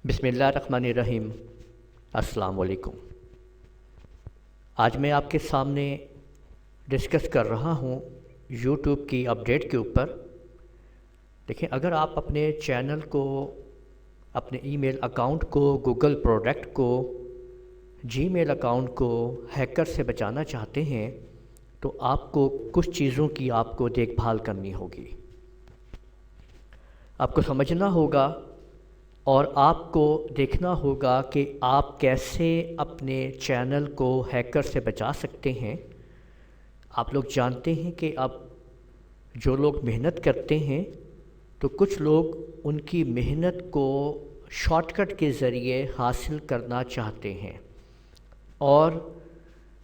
بسم اللہ الرحمن الرحیم۔ السلام علیکم۔ آج میں آپ کے سامنے ڈسکس کر رہا ہوں یوٹیوب کی اپڈیٹ کے اوپر۔ دیکھیں، اگر آپ اپنے چینل کو، اپنے ای میل اکاؤنٹ کو، گوگل پروڈکٹ کو، جی میل اکاؤنٹ کو ہیکر سے بچانا چاہتے ہیں تو آپ کو کچھ چیزوں کی آپ کو دیکھ بھال کرنی ہوگی، آپ کو سمجھنا ہوگا اور آپ کو دیکھنا ہوگا کہ آپ کیسے اپنے چینل کو ہیکر سے بچا سکتے ہیں۔ آپ لوگ جانتے ہیں کہ اب جو لوگ محنت کرتے ہیں تو کچھ لوگ ان کی محنت کو شارٹ کٹ کے ذریعے حاصل کرنا چاہتے ہیں اور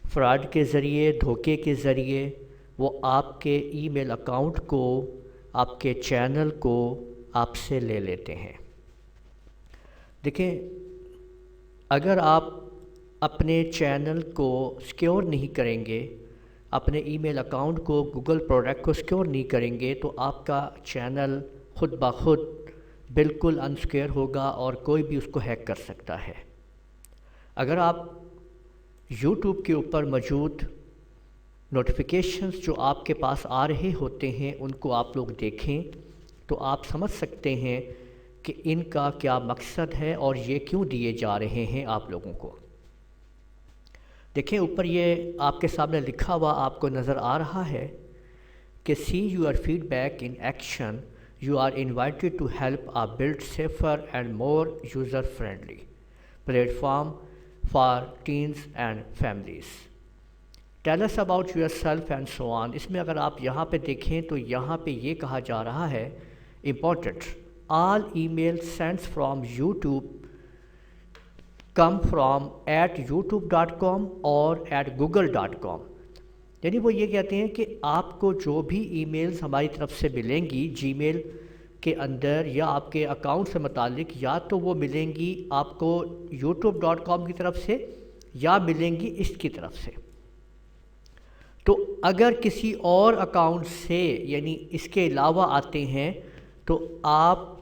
فراڈ کے ذریعے، دھوکے کے ذریعے وہ آپ کے ای میل اکاؤنٹ کو، آپ کے چینل کو آپ سے لے لیتے ہیں۔ دیکھیں، اگر آپ اپنے چینل کو سیکیور نہیں کریں گے، اپنے ای میل اکاؤنٹ کو، گوگل پروڈکٹ کو سیکیور نہیں کریں گے تو آپ کا چینل خود بخود بالکل انسیکیور ہوگا اور کوئی بھی اس کو ہیک کر سکتا ہے۔ اگر آپ یوٹیوب کے اوپر موجود نوٹیفیکیشنز جو آپ کے پاس آ رہے ہوتے ہیں ان کو آپ لوگ دیکھیں تو آپ سمجھ سکتے ہیں کہ ان کا کیا مقصد ہے اور یہ کیوں دیے جا رہے ہیں آپ لوگوں کو۔ دیکھیں، اوپر یہ آپ کے سامنے لکھا ہوا آپ کو نظر آ رہا ہے کہ see your feedback in action, you are invited to help build safer and more user friendly platform for teens and families, tell us about yourself and so on. اس میں اگر آپ یہاں پہ دیکھیں تو یہاں پہ یہ کہا جا رہا ہے important, all email sent from YouTube come from @youtube.com or @google.com۔ یعنی وہ یہ کہتے ہیں کہ آپ کو جو بھی ای میلز ہماری طرف سے ملیں گی جی میل کے اندر یا آپ کے اکاؤنٹ سے متعلق، یا تو وہ ملیں گی آپ کو youtube.com کی طرف سے یا ملیں گی اس کی طرف سے۔ تو اگر کسی اور اکاؤنٹ سے یعنی اس کے علاوہ آتے ہیں تو آپ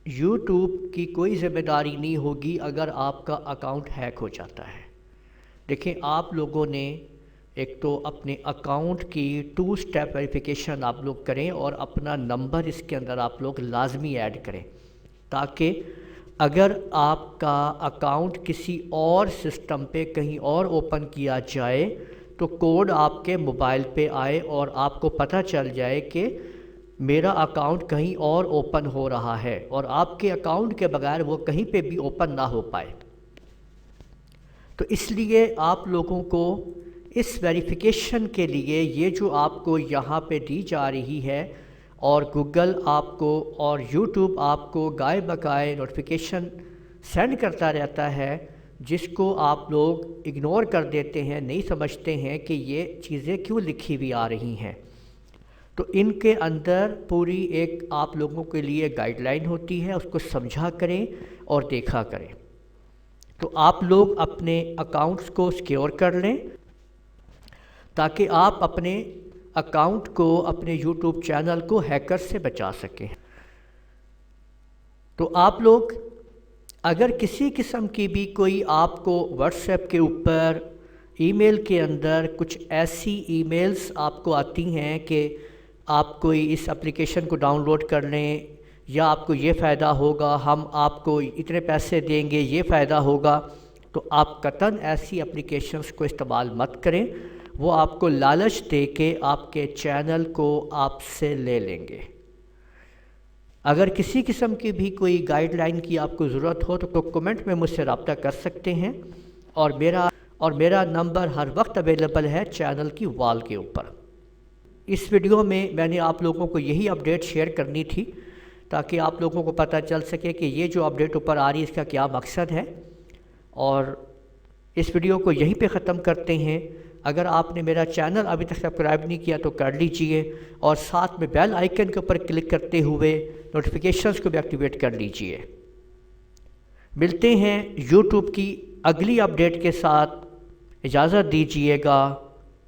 یوٹیوب کی کوئی ذمہ داری نہیں ہوگی اگر آپ کا اکاؤنٹ ہیک ہو جاتا ہے۔ دیکھیں، آپ لوگوں نے ایک تو اپنے اکاؤنٹ کی 2 اسٹیپ ویریفیکیشن آپ لوگ کریں اور اپنا نمبر اس کے اندر آپ لوگ لازمی ایڈ کریں، تاکہ اگر آپ کا اکاؤنٹ کسی اور سسٹم پہ کہیں اور اوپن کیا جائے تو کوڈ آپ کے موبائل پہ آئے اور آپ کو پتہ چل جائے کہ میرا اکاؤنٹ کہیں اور اوپن ہو رہا ہے اور آپ کے اکاؤنٹ کے بغیر وہ کہیں پہ بھی اوپن نہ ہو پائے۔ تو اس لیے آپ لوگوں کو اس ویریفیکیشن کے لیے یہ جو آپ کو یہاں پہ دی جا رہی ہے، اور گوگل آپ کو اور یوٹیوب آپ کو گائے بگائے نوٹیفیکیشن سینڈ کرتا رہتا ہے، جس کو آپ لوگ اگنور کر دیتے ہیں، نہیں سمجھتے ہیں کہ یہ چیزیں کیوں لکھی ہوئی آ رہی ہیں۔ تو ان کے اندر پوری ایک آپ لوگوں کے لیے گائیڈ لائن ہوتی ہے، اس کو سمجھا کریں اور دیکھا کریں۔ تو آپ لوگ اپنے اکاؤنٹس کو سیکیور کر لیں تاکہ آپ اپنے اکاؤنٹ کو، اپنے یوٹیوب چینل کو ہیکر سے بچا سکیں۔ تو آپ لوگ اگر کسی قسم کی بھی کوئی آپ کو واٹس ایپ کے اوپر، ای میل کے اندر کچھ ایسی ای میلز آپ کو آتی ہیں کہ آپ کوئی اس اپلیکیشن کو ڈاؤن لوڈ کر لیں یا آپ کو یہ فائدہ ہوگا، ہم آپ کو اتنے پیسے دیں گے، یہ فائدہ ہوگا، تو آپ قطعاً ایسی اپلیکیشنز کو استعمال مت کریں۔ وہ آپ کو لالچ دے کے آپ کے چینل کو آپ سے لے لیں گے۔ اگر کسی قسم کی بھی کوئی گائیڈ لائن کی آپ کو ضرورت ہو تو کمنٹ میں مجھ سے رابطہ کر سکتے ہیں، اور میرا نمبر ہر وقت اویلیبل ہے چینل کی وال کے اوپر۔ اس ویڈیو میں میں نے آپ لوگوں کو یہی اپڈیٹ شیئر کرنی تھی تاکہ آپ لوگوں کو پتہ چل سکے کہ یہ جو اپڈیٹ اوپر آ رہی ہے اس کا کیا مقصد ہے، اور اس ویڈیو کو یہیں پہ ختم کرتے ہیں۔ اگر آپ نے میرا چینل ابھی تک سبسکرائب نہیں کیا تو کر لیجئے، اور ساتھ میں بیل آئیکن کے اوپر کلک کرتے ہوئے نوٹیفیکیشنز کو بھی ایکٹیویٹ کر لیجئے۔ ملتے ہیں یوٹیوب کی اگلی اپڈیٹ کے ساتھ، اجازت دیجئے گا،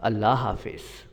اللہ حافظ۔